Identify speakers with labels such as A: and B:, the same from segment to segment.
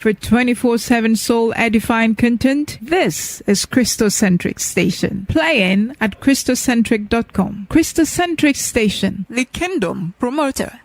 A: For 24/7 soul edifying content, this is Kristocentric Station. Playing at Kristocentric.com. Kristocentric Station, the Kingdom Promoter.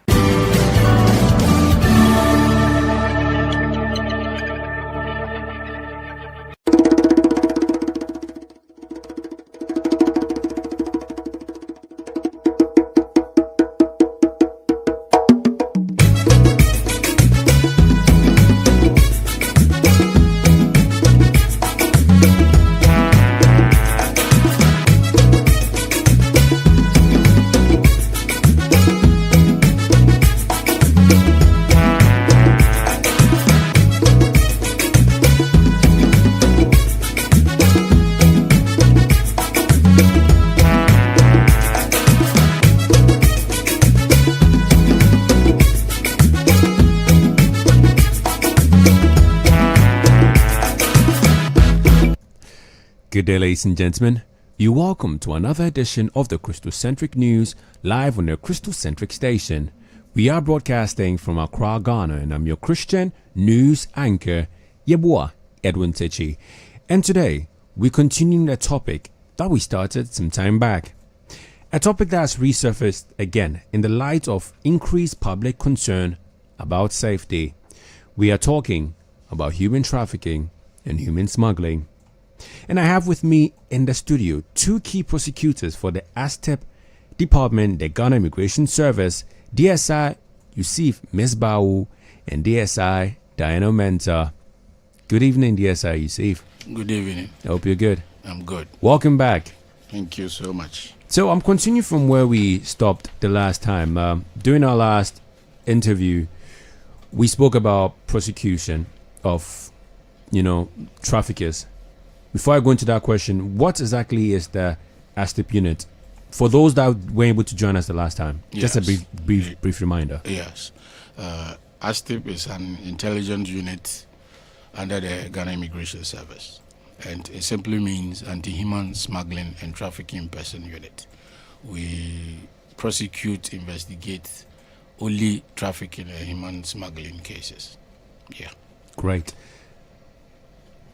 B: Good day, ladies and gentlemen. You're welcome to another edition of the Kristocentric News live on the Kristocentric Station. We are broadcasting from Accra, Ghana, and I'm your Christian news anchor, Yeboah Edwin Takyi. And today, we're continuing the topic that we started some time back. A topic that has resurfaced again in the light of increased public concern about safety. We are talking about human trafficking and human smuggling. And I have with me in the studio two key prosecutors for the ASTEP Department, the Ghana Immigration Service, Dsi Yussif Misbawu and Dsi Mensah. Good evening, Dsi Yussif.
C: Good evening.
B: I hope you're good.
C: I'm good.
B: Welcome back.
C: Thank you so much.
B: So I'm continuing from where we stopped the last time. During our last interview, we spoke about prosecution of, traffickers. Before I go into that question, what exactly is the ASTEP unit? For those that weren't able to join us the last time, just a brief reminder.
C: Yes. ASTEP is an intelligence unit under the Ghana Immigration Service. And it simply means Anti-Human Smuggling and Trafficking Person Unit. We prosecute, investigate only trafficking and human smuggling cases. Yeah.
B: Great.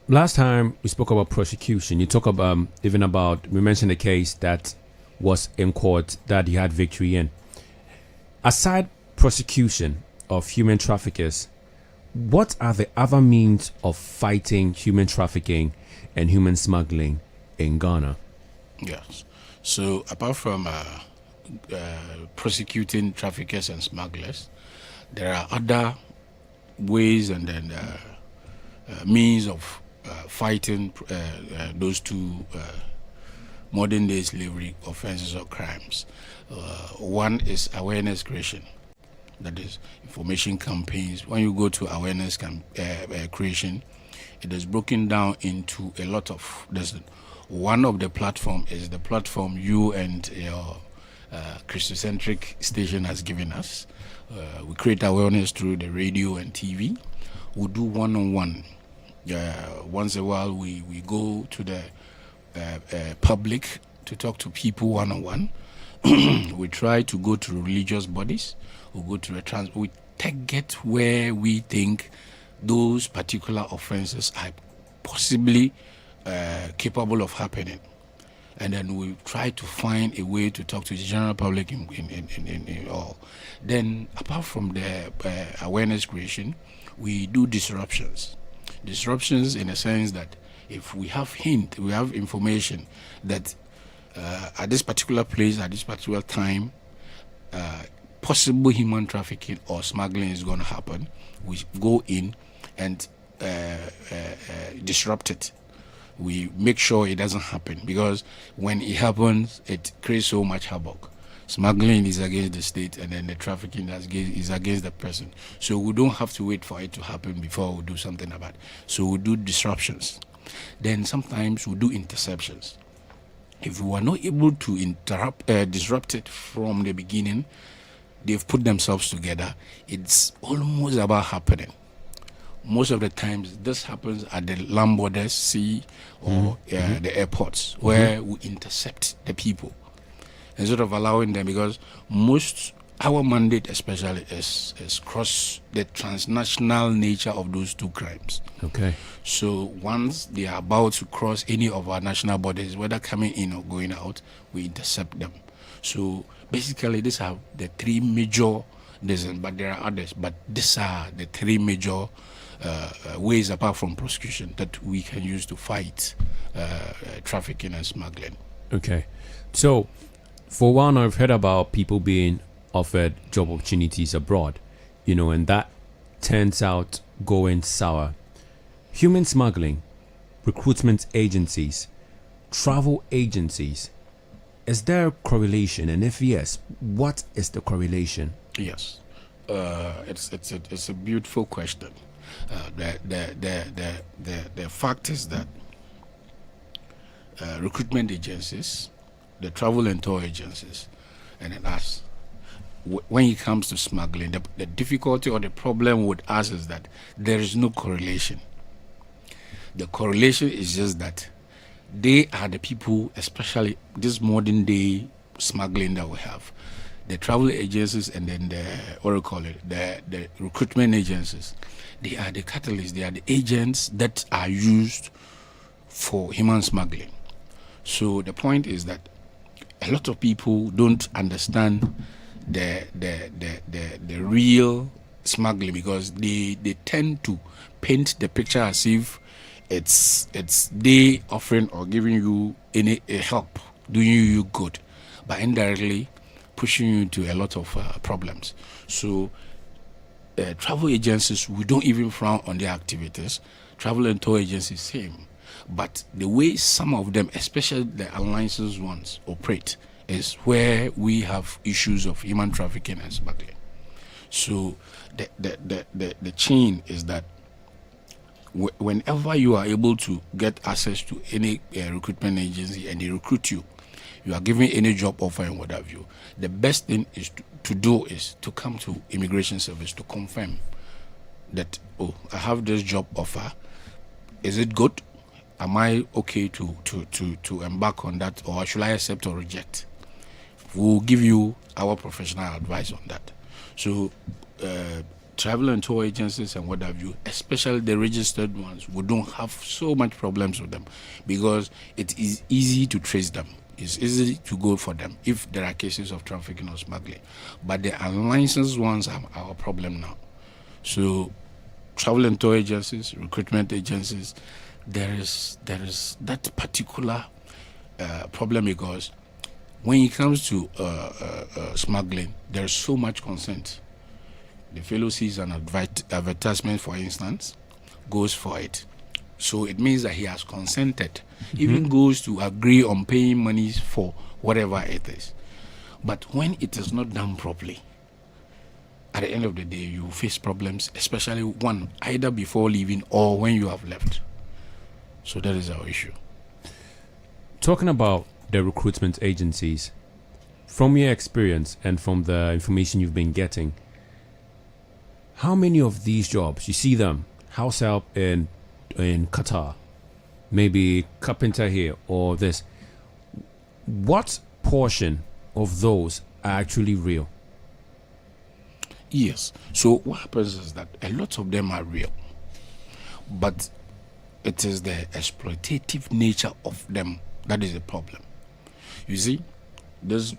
B: Last time we spoke about prosecution. You talk about we mentioned a case that was in court that you had victory in. Aside prosecution of human traffickers, what are the other means of fighting human trafficking and human smuggling in Ghana?
C: Yes. So apart from prosecuting traffickers and smugglers, there are other ways and then means of fighting those two modern day slavery offenses or crimes. One is awareness creation, that is information campaigns. When you go to awareness creation, it is broken down into a lot of. One of the platform is the platform you and your Kristocentric station has given us. We create awareness through the radio and TV. We do one-on-one. Once in a while, we go to the public to talk to people one-on-one. We try to go to religious bodies. We go to we get where we think those particular offenses are possibly capable of happening, and then we try to find a way to talk to the general public in all. Then, apart from the awareness creation, we do disruptions. Disruptions in a sense that if we have we have information that at this particular place, at this particular time, possible human trafficking or smuggling is going to happen, we go in and disrupt it. We make sure it doesn't happen, because when it happens, it creates so much havoc. Smuggling is against the state, and then the trafficking is against the person. So we don't have to wait for it to happen before we do something about it. So we do disruptions. Then sometimes we do interceptions. If we are not able to disrupt it from the beginning, they've put themselves together. It's almost about happening. Most of the times, this happens at the land borders, sea, or the airports, where we intercept the people instead of allowing them, because most our mandate especially is cross the transnational nature of those two crimes.
B: Okay.
C: So once they are about to cross any of our national borders, whether coming in or going out, we intercept them. So basically, these are the three major reasons, but there are others. But these are the three major ways, apart from prosecution, that we can use to fight trafficking and smuggling.
B: Okay. So, for one, I've heard about people being offered job opportunities abroad, and that turns out going sour. Human smuggling, recruitment agencies, travel agencies. Is there a correlation? And if yes, what is the correlation?
C: Yes, it's a beautiful question. The fact is that recruitment agencies, the travel and tour agencies, and then us, when it comes to smuggling, the difficulty or the problem with us is that there is no correlation. The correlation is just that they are the people, especially this modern day smuggling that we have. The travel agencies and then the recruitment agencies, they are the catalysts, they are the agents that are used for human smuggling. So the point is that a lot of people don't understand the real smuggling, because they tend to paint the picture as if it's they offering or giving you any help, doing you good, but indirectly pushing you into a lot of problems. So travel agencies, we don't even frown on their activities. Travel and tour agencies, same. But the way some of them, especially the unlicensed ones, operate is where we have issues of human trafficking and smuggling. So the chain is that whenever you are able to get access to any recruitment agency and they recruit you, you are given any job offer and what have you, the best thing is to do is to come to immigration service to confirm that, oh, I have this job offer. Is it good? Am I okay to embark on that, or should I accept or reject? We'll give you our professional advice on that. So travel and tour agencies and what have you, especially the registered ones, we don't have so much problems with them because it is easy to trace them. It's easy to go for them if there are cases of trafficking or smuggling. But the unlicensed ones are our problem now. So travel and tour agencies, recruitment agencies, there is that particular problem, because when it comes to smuggling, there is so much consent. The fellow sees an advertisement, for instance, goes for it. So it means that he has consented, even goes to agree on paying monies for whatever it is. But when it is not done properly, at the end of the day, you face problems, especially one, either before leaving or when you have left. So that is our issue.
B: Talking about the recruitment agencies, from your experience and from the information you've been getting, how many of these jobs, you see them, house help in Qatar, maybe carpenter here or this, what portion of those are actually real?
C: Yes. So what happens is that a lot of them are real, but it is the exploitative nature of them that is the problem. You see, there's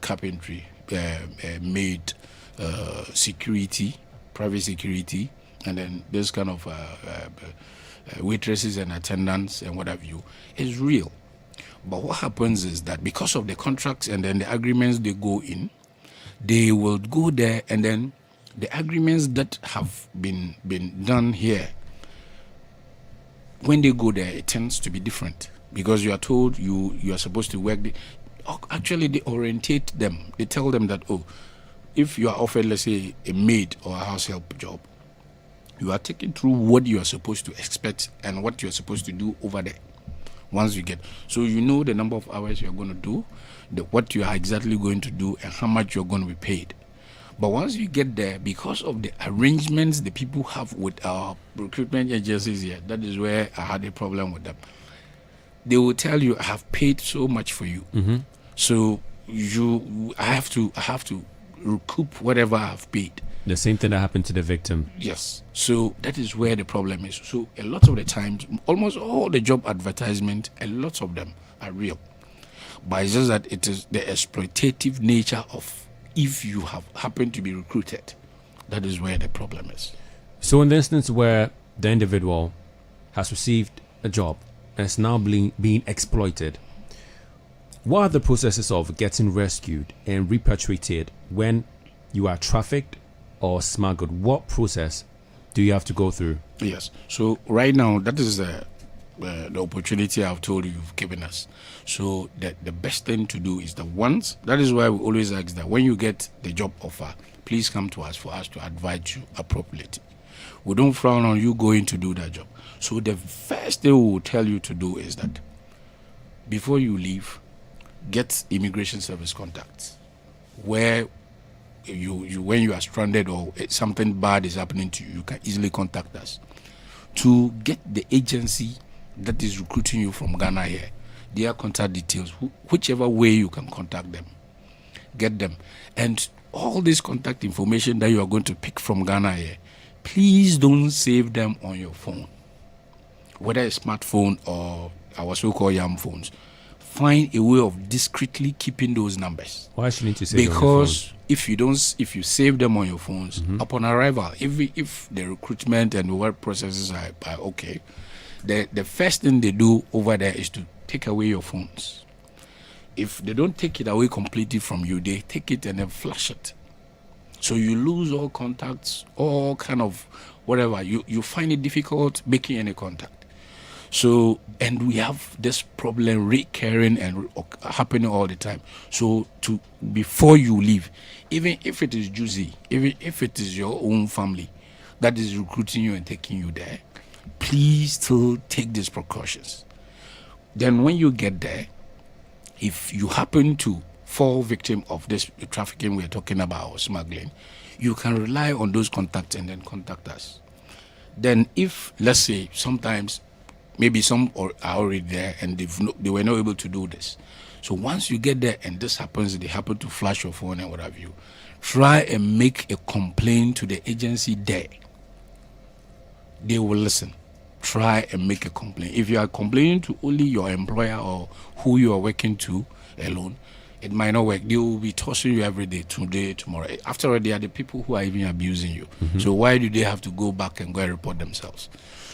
C: carpentry, maid, security, private security, and then this kind of waitresses and attendants and what have you is real. But what happens is that because of the contracts and then the agreements they go in, they will go there, and then the agreements that have been done here, when they go there, it tends to be different, because you are told you are supposed to work. Actually, they orientate them. They tell them that, oh, if you are offered, let's say, a maid or a house help job, you are taken through what you are supposed to expect and what you are supposed to do over there. Once you get, so you know the number of hours you are going to do, what you are exactly going to do, and how much you are going to be paid. But once you get there, because of the arrangements the people have with our recruitment agencies here, that is where I had a problem with them. They will tell you, I have paid so much for you, so I have to recoup whatever I've paid.
B: The same thing that happened to the victim.
C: Yes. So that is where the problem is. So a lot of the times, almost all the job advertisement, a lot of them are real. But it's just that it is the exploitative nature of if you have happened to be recruited. That is where the problem is.
B: So in the instance where the individual has received a job and is now being exploited, what are the processes of getting rescued and repatriated when you are trafficked or smuggled? What process do you have to go through?
C: Yes. So right now, that is the opportunity I've told you you've given us. So the best thing to do is that is why we always ask that when you get the job offer, please come to us for us to advise you appropriately. We don't frown on you going to do that job. So the first thing we will tell you to do is that before you leave, get immigration service contacts where you when you are stranded or something bad is happening to you, you can easily contact us to get the agency that is recruiting you from Ghana here, their contact details, whichever way you can contact them, get them. And all this contact information that you are going to pick from Ghana here, please don't save them on your phone, whether a smartphone or our so-called YAM phones. Find a way of discreetly keeping those numbers.
B: Why shouldn't you save them on your
C: Because if you save them on your phones, upon arrival, if the recruitment and the work processes are okay, the first thing they do over there is to take away your phones. If they don't take it away completely from you, they take it and then flash it. So you lose all contacts, all kind of whatever. You find it difficult making any contact. So, and we have this problem recurring and happening all the time. So, before you leave, even if it is juicy, even if it is your own family that is recruiting you and taking you there, please still take these precautions. Then when you get there, if you happen to fall victim of this trafficking we're talking about or smuggling, you can rely on those contacts and then contact us. Then if, let's say, sometimes maybe some are already there and they were not able to do this. So once you get there and this happens, they happen to flash your phone and what have you, try and make a complaint to the agency there. They will listen. Try and make a complaint. If you are complaining to only your employer or who you are working to alone, it might not work. They will be tossing you every day, today, tomorrow. After all, they are the people who are even abusing you. So why do they have to go back and go and report themselves?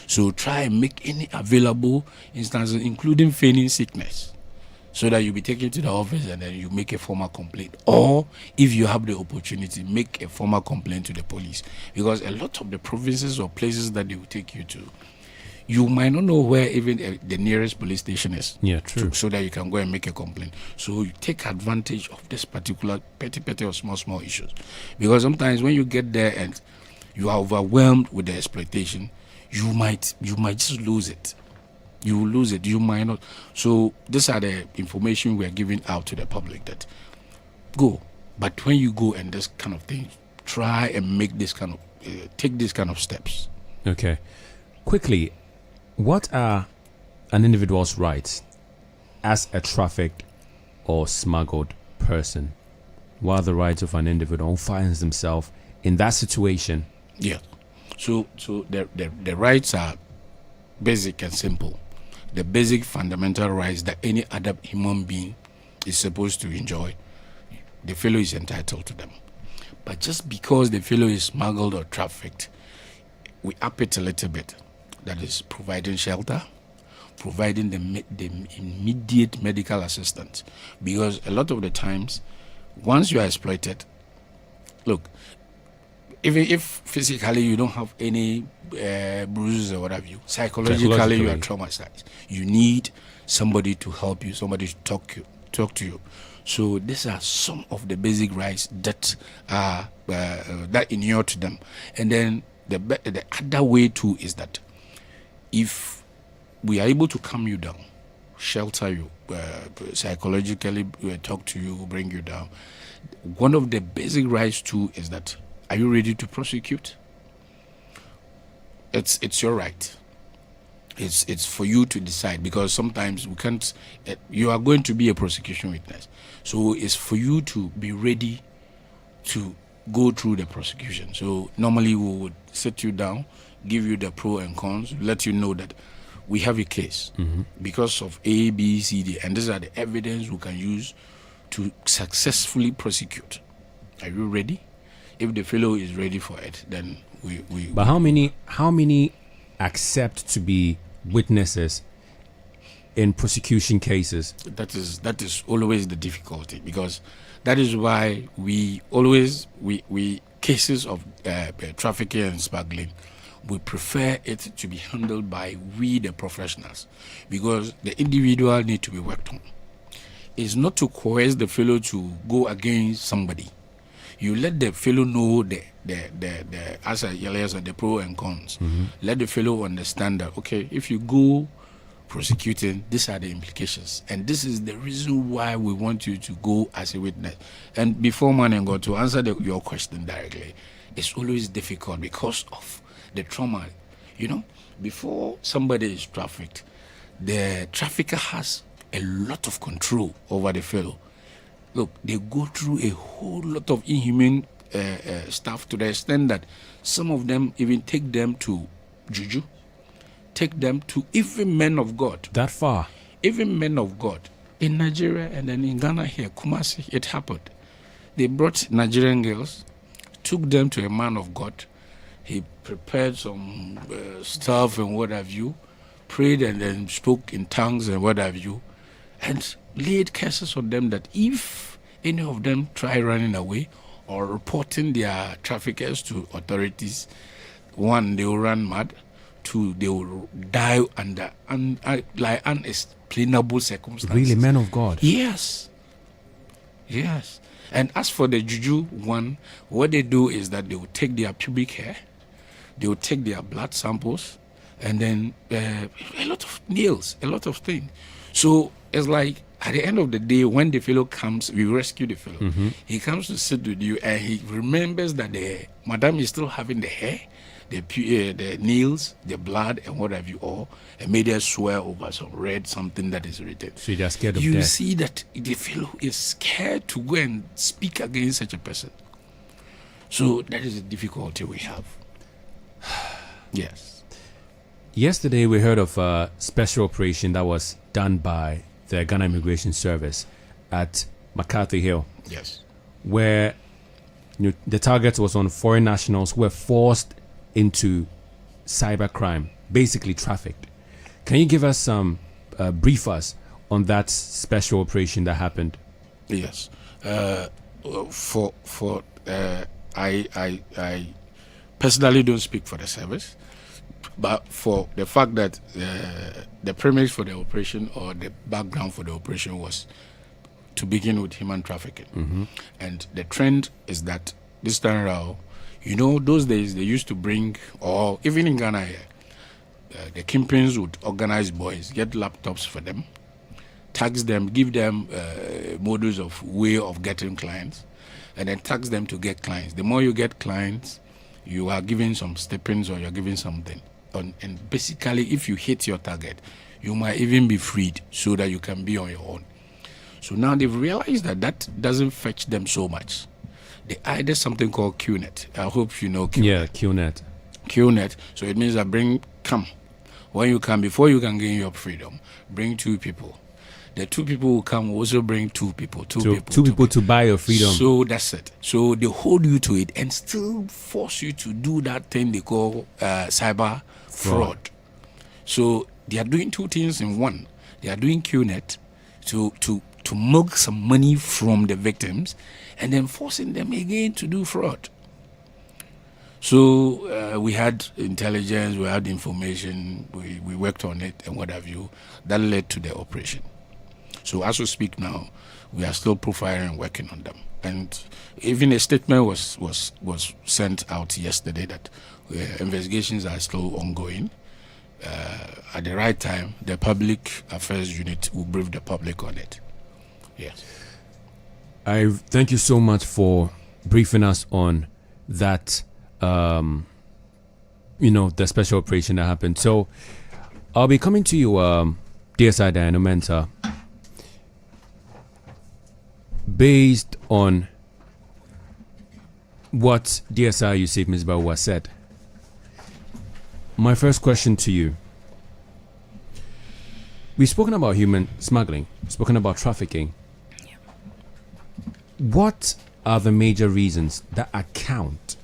C: So try and make any available instances, including feigning sickness, so that you'll be taken to the office and then you make a formal complaint. Or if you have the opportunity, make a formal complaint to the police. Because a lot of the provinces or places that they will take you to, you might not know where even the nearest police station is.
B: Yeah, true.
C: So that you can go and make a complaint. So you take advantage of this particular petty or small issues. Because sometimes when you get there and you are overwhelmed with the exploitation, you might just lose it. You will lose it. You might not. So these are the information we are giving out to the public, that go. But when you go and this kind of thing, try and make this kind of take this kind of steps.
B: Okay. Quickly, what are an individual's rights as a trafficked or smuggled person? What are the rights of an individual who finds himself in that situation?
C: Yeah. So the rights are basic and simple. The basic fundamental rights that any other human being is supposed to enjoy, the fellow is entitled to them. But just because the fellow is smuggled or trafficked, we up it a little bit. That is providing shelter, providing the immediate medical assistance. Because a lot of the times, once you are exploited, look, even if physically you don't have any bruises or what have you, psychologically you are traumatized. You need somebody to help you, somebody to talk to you. So these are some of the basic rights that are that inure to them. And then the other way too is that if we are able to calm you down, shelter you, psychologically talk to you, bring you down, one of the basic rights too is that, are you ready to prosecute? It's your right. It's for you to decide, because sometimes we can't. You are going to be a prosecution witness, so it's for you to be ready to go through the prosecution. So normally we would sit you down, give you the pro and cons, let you know that we have a case because of A, B, C, D, and these are the evidence we can use to successfully prosecute. Are you ready? If the fellow is ready for it, then we
B: But how many accept to be witnesses in prosecution cases?
C: That is always the difficulty, because that is why we always we cases of trafficking and smuggling, we prefer it to be handled by we the professionals, because the individual need to be worked on. It's not to coerce the fellow to go against somebody. You let the fellow know the as I said, the pro and cons. Let the fellow understand that, okay, if you go prosecuting, these are the implications, and this is the reason why we want you to go as a witness. And before man and God, to answer your question directly, it's always difficult because of the trauma. You know, before somebody is trafficked, the trafficker has a lot of control over the fellow. Look, they go through a whole lot of inhumane stuff, to the extent that some of them even take them to juju, take them to even men of God.
B: That far?
C: Even men of God. In Nigeria and then in Ghana here, Kumasi, it happened. They brought Nigerian girls, took them to a man of God. He prepared some stuff and what have you, prayed and then spoke in tongues and what have you, and laid curses on them that if any of them try running away or reporting their traffickers to authorities, one, they will run mad. Two, they will die under like unexplainable circumstances.
B: Really, men of God?
C: Yes. Yes. And as for the juju one, what they do is that they will take their pubic hair, they will take their blood samples, and then a lot of nails, a lot of things. So it's like, at the end of the day, when the fellow comes, we rescue the fellow. He comes to sit with you, and he remembers that the madam is still having the hair, the nails, the blood, and what have you all, and made her swear over some red something that is written.
B: So you're scared of
C: you
B: death.
C: See that the fellow is scared to go and speak against such a person. So that is the difficulty we have. Yes.
B: Yesterday we heard of a special operation that was done by the Ghana Immigration Service at McCarthy Hill.
C: Yes.
B: Where the target was on foreign nationals who were forced into cybercrime, basically trafficked. Can you give us some brief us on that special operation that happened?
C: Yes. I personally don't speak for the service, but for the fact that the premise for the operation or the background for the operation was to begin with human trafficking. And the trend is that this time around, you know, those days they used to bring, or even in Ghana here, the kingpins would organize boys, get laptops for them, tax them, give them models of way of getting clients, and then tax them to get clients. The more you get clients, you are giving some stipends or you're giving something. And basically, if you hit your target, you might even be freed so that you can be on your own. So now they've realized that that doesn't fetch them so much. They added something called QNet. I hope you know QNet.
B: Yeah, QNet.
C: QNet. So it means that come. When you come, before you can gain your freedom, bring two people. The two people who come will also bring two people. Two people
B: to buy your freedom.
C: So that's it. So they hold you to it and still force you to do that thing they call cyber fraud. So they are doing two things in one. They are doing QNet to milk some money from the victims and then forcing them again to do fraud. So we had intelligence, we had information, we worked on it and what have you. That led to the operation. So as we speak now, we are still profiling and working on them. And even a statement was sent out yesterday that investigations are still ongoing. At the right time, the Public Affairs Unit will brief the public on it. Yes.
B: I thank you so much for briefing us on that, the special operation that happened. So I'll be coming to you, DSI Diana Mensah, based on what Dsi Yussif Misbawu has said. My first question to you. We've spoken about human smuggling, spoken about trafficking.
D: Yeah.
B: What are the major reasons that account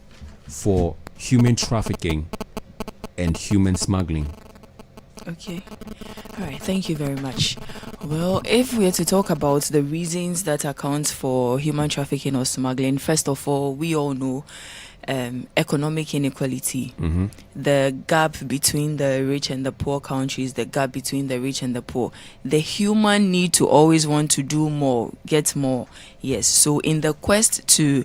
B: for human trafficking and human smuggling?
D: Okay. All right. Thank you very much. Well, if we are to talk about the reasons that account for human trafficking or smuggling, first of all, we all know economic inequality, the gap between the rich and the poor countries, the gap between the rich and the poor, the human need to always want to do more, get more. Yes. So in the quest to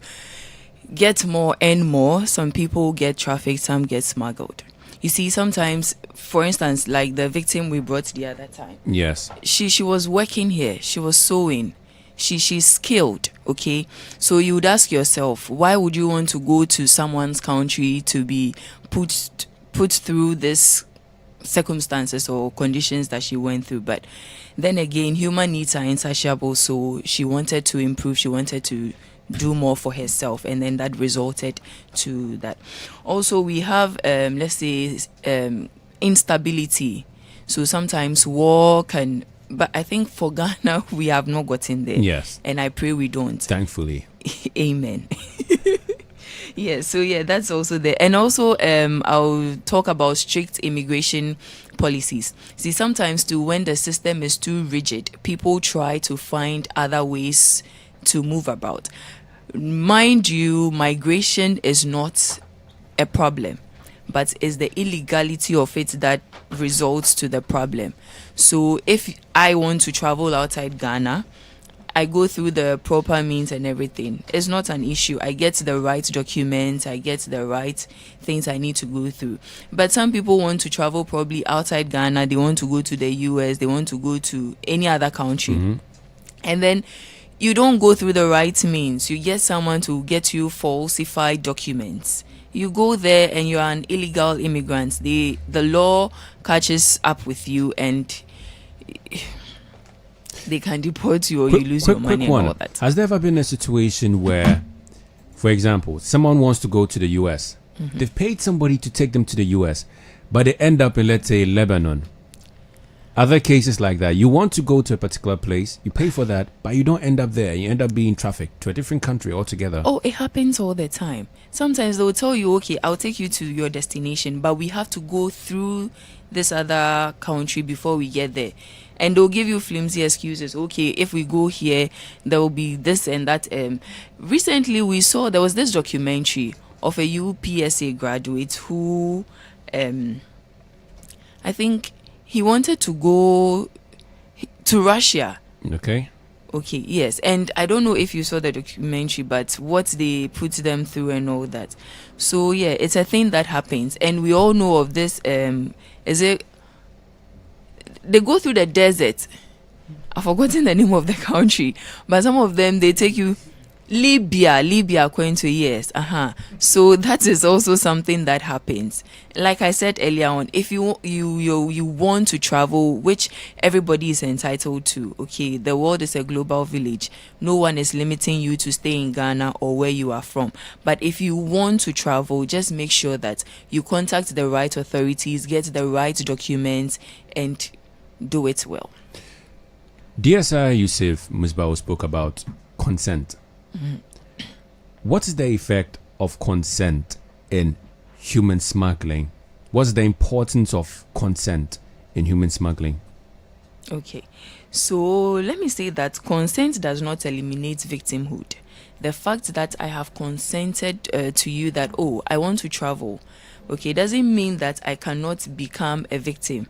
D: get more and more, some people get trafficked, some get smuggled. You see, sometimes, for instance, like the victim we brought the other time.
B: Yes.
D: She was working here. She was sewing. She's skilled, okay? So you would ask yourself, why would you want to go to someone's country to be put through this circumstances or conditions that she went through? But then again, human needs are insatiable, so she wanted to improve. She wanted to do more for herself, and then that resulted to that. Also, we have let's say instability. So sometimes war can, but I think for Ghana we have not gotten there.
B: Yes.
D: And I pray we don't.
B: Thankfully.
D: Amen. Yeah, so yeah, that's also there. And also I'll talk about strict immigration policies. See, sometimes too, when the system is too rigid, people try to find other ways to move about. Mind you, migration is not a problem, but it's the illegality of it that results to the problem. So if I want to travel outside Ghana, I go through the proper means and everything. It's not an issue. I get the right documents. I get the right things I need to go through. But some people want to travel probably outside Ghana. They want to go to the US. They want to go to any other country. And then you don't go through the right means. You get someone to get you falsified documents. You go there and you're an illegal immigrant. The law catches up with you and they can deport you or you lose your money and all that.
B: Has there ever been a situation where, for example, someone wants to go to the US? They've paid somebody to take them to the US, but they end up in, let's say, Lebanon. Other cases like that, you want to go to a particular place, you pay for that, but you don't end up there. You end up being trafficked to a different country altogether.
D: Oh, it happens all the time. Sometimes they'll tell you, okay, I'll take you to your destination, but we have to go through this other country before we get there. And they'll give you flimsy excuses. Okay, if we go here, there will be this and that. Recently, we saw there was this documentary of a UPSA graduate who, I think, he wanted to go to Russia.
B: Okay.
D: Okay, yes. And I don't know if you saw the documentary, but what they put them through and all that. So, yeah, it's a thing that happens. And we all know of this. They go through the desert. I've forgotten the name of the country. But some of them, they take you Libya according to years. So that is also something that happens. Like I said earlier on, if you want to travel, which everybody is entitled to, okay, the world is a global village. No one is limiting you to stay in Ghana or where you are from. But if you want to travel, just make sure that you contact the right authorities, get the right documents, and do it well.
B: Dsi Yussif Misbawu spoke about consent. What is the effect of consent in human smuggling? What's the importance of consent in human smuggling?
D: Okay, so let me say that consent does not eliminate victimhood. The fact that I have consented to you that, oh, I want to travel, okay, doesn't mean that I cannot become a victim.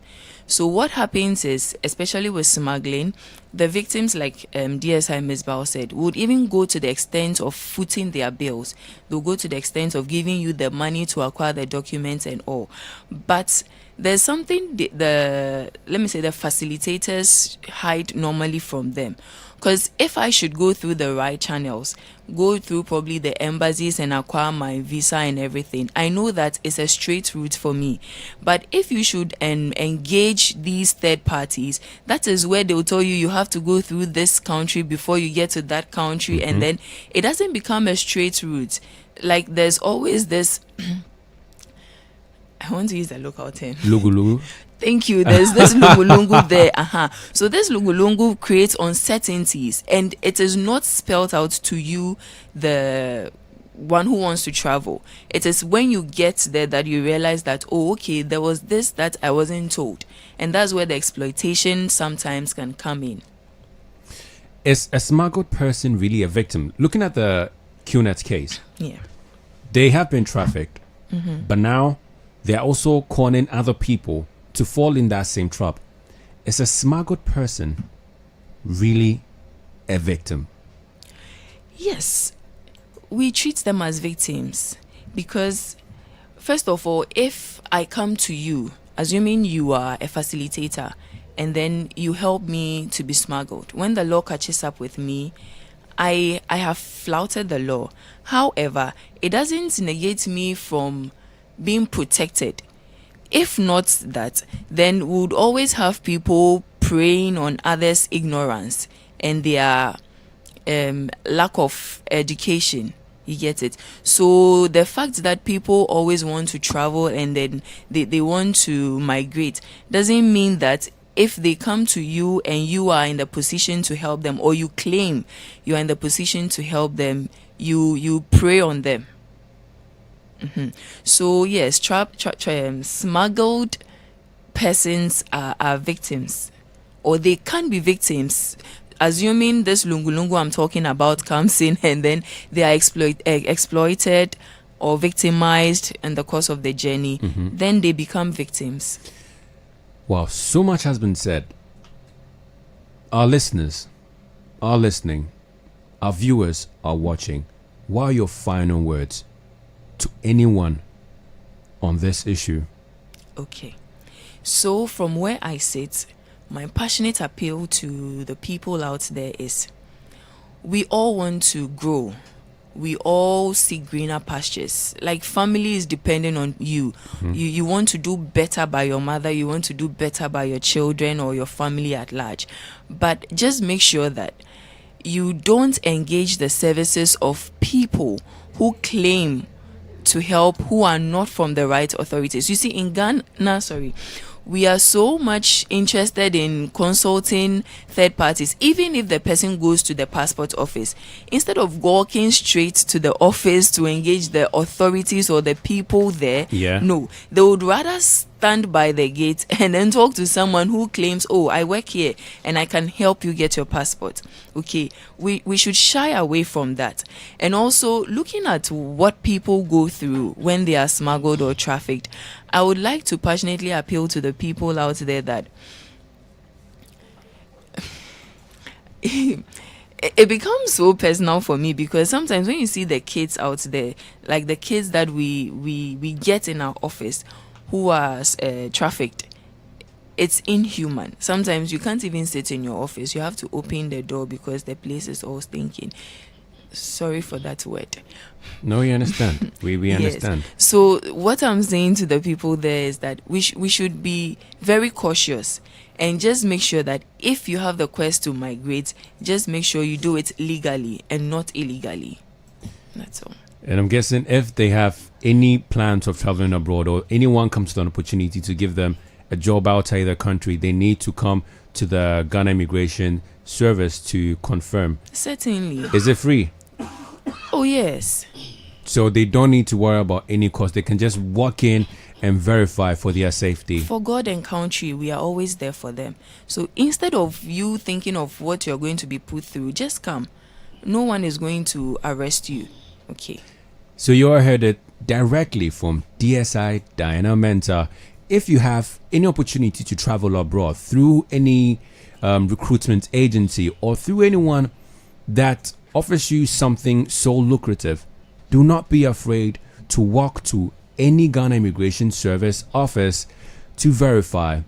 D: So what happens is, especially with smuggling, the victims, like Dsi Misbawu said, would even go to the extent of footing their bills. They'll go to the extent of giving you the money to acquire the documents and all. But there's something let me say the facilitators hide normally from them. Because if I should go through the right channels, go through probably the embassies and acquire my visa and everything, I know that it's a straight route for me. But if you should engage these third parties, that is where they will tell you have to go through this country before you get to that country, and then it doesn't become a straight route. Like there's always this I want to use a local term.
B: Lugu.
D: Thank you. There's this lungulungu there. So this lungulungu creates uncertainties, and it is not spelled out to you, the one who wants to travel. It is when you get there that you realize that, oh, okay, there was this that I wasn't told. And that's where the exploitation sometimes can come in.
B: Is a smuggled person really a victim? Looking at the QNet case,
D: Yeah.
B: they have been trafficked, but now they're also calling other people to fall in that same trap. Is a smuggled person really a victim?
D: Yes, we treat them as victims because, first of all, if I come to you, assuming you are a facilitator, and then you help me to be smuggled, when the law catches up with me, I have flouted the law. However, it doesn't negate me from being protected. If not that, then we would always have people preying on others' ignorance and their lack of education. You get it? So the fact that people always want to travel and then they want to migrate doesn't mean that if they come to you and you are in the position to help them, or you claim you are in the position to help them, you prey on them. So yes, smuggled persons are victims, or they can be victims, assuming this lungulungu I'm talking about comes in and then they are exploited or victimized in the course of the journey. Then they become victims.
B: Wow, so much has been said. Our listeners are listening, our viewers are watching. What are your final words to anyone on this issue?
D: Okay, so from where I sit, my passionate appeal to the people out there is, we all want to grow. We all seek greener pastures. Like family is depending on you. You want to do better by your mother. You want to do better by your children or your family at large. But just make sure that you don't engage the services of people who claim to help, who are not from the right authorities. You see, in Ghana, we are so much interested in consulting third parties. Even if the person goes to the passport office, instead of walking straight to the office to engage the authorities or the people there, no, they would rather stand by the gate and then talk to someone who claims, oh, I work here and I can help you get your passport. Okay, we should shy away from that. And also, looking at what people go through when they are smuggled or trafficked, I would like to passionately appeal to the people out there that it becomes so personal for me, because sometimes when you see the kids out there, like the kids that we get in our office who are trafficked, it's inhuman. Sometimes you can't even sit in your office. You have to open the door because the place is all stinking. Sorry for that word.
B: No, we understand. We understand.
D: Yes. So what I'm saying to the people there is that we should be very cautious and just make sure that if you have the quest to migrate, just make sure you do it legally and not illegally. That's all.
B: And I'm guessing if they have any plans of traveling abroad, or anyone comes to an opportunity to give them a job outside the country, they need to come to the Ghana Immigration Service to confirm.
D: Certainly.
B: Is it free?
D: Oh, yes.
B: So they don't need to worry about any cost. They can just walk in and verify for their safety.
D: For God and country, we are always there for them. So instead of you thinking of what you're going to be put through, just come. No one is going to arrest you. Okay.
B: So you all heard it directly from DSI Diana Mensah. If you have any opportunity to travel abroad through any recruitment agency or through anyone that offers you something so lucrative, do not be afraid to walk to any Ghana Immigration Service office to verify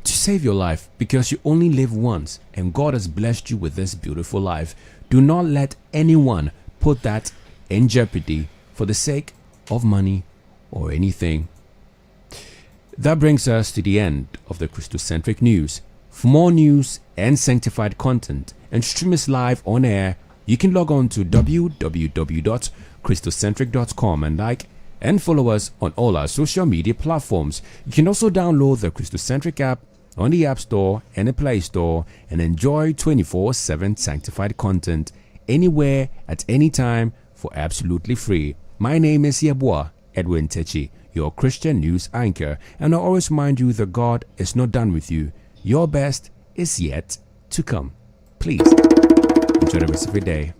B: to save your life, because you only live once and God has blessed you with this beautiful life. Do not let anyone put that in jeopardy for the sake of money or anything. That brings us to the end of the Kristocentric news. For more news and sanctified content and stream us live on air, you can log on to www.kristocentric.com and like and follow us on all our social media platforms. You can also download the Kristocentric app on the App Store and the Play Store and enjoy 24/7 sanctified content anywhere at any time for absolutely free. My name is Yeboah Edwin Takyi, your Christian news anchor, and I always remind you that God is not done with you. Your best is yet to come. Please enjoy the rest of your day.